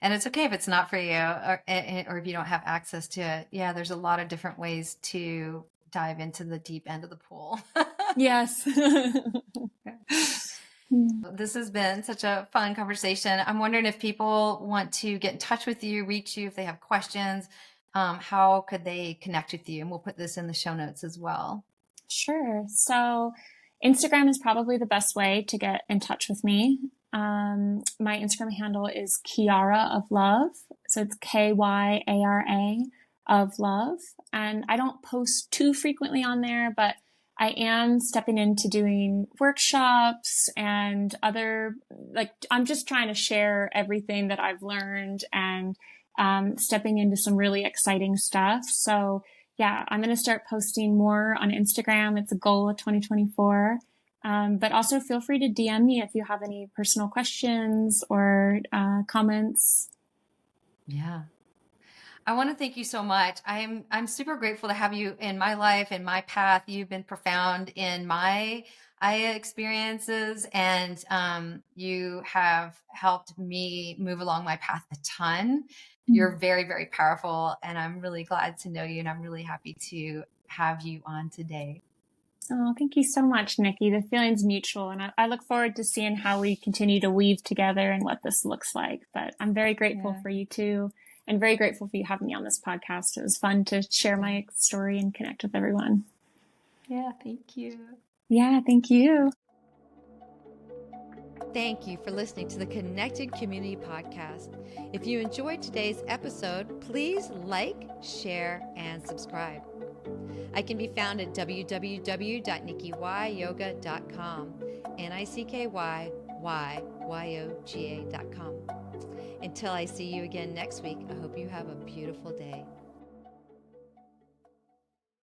And it's okay if it's not for you, or if you don't have access to it. There's a lot of different ways to dive into the deep end of the pool. Yes. This has been such a fun conversation. I'm wondering if people want to get in touch with you, reach you, if they have questions, how could they connect with you? And we'll put this in the show notes as well. Sure. So Instagram is probably the best way to get in touch with me. My Instagram handle is Kyara of Love. So it's Kyara of Love. And I don't post too frequently on there, but I am stepping into doing workshops and other, like, I'm just trying to share everything that I've learned and stepping into some really exciting stuff. So I'm going to start posting more on Instagram. It's a goal of 2024. But also feel free to DM me if you have any personal questions or comments. I want to thank you so much. I'm super grateful to have you in my life, in my path. You've been profound in my experiences, and you have helped me move along my path a ton. You're very, very powerful, and I'm really glad to know you, and I'm really happy to have you on today. Oh, thank you so much, Nikki. The feeling's mutual, and I look forward to seeing how we continue to weave together and what this looks like. But I'm very grateful for you too, and very grateful for you having me on this podcast. It was fun to share my story and connect with everyone. Thank you. Thank you. Thank you for listening to the Connected Community Podcast. If you enjoyed today's episode, please like, share, and subscribe. I can be found at www.nikkiyoga.com, NICKYYYOGA.com. Until I see you again next week, I hope you have a beautiful day.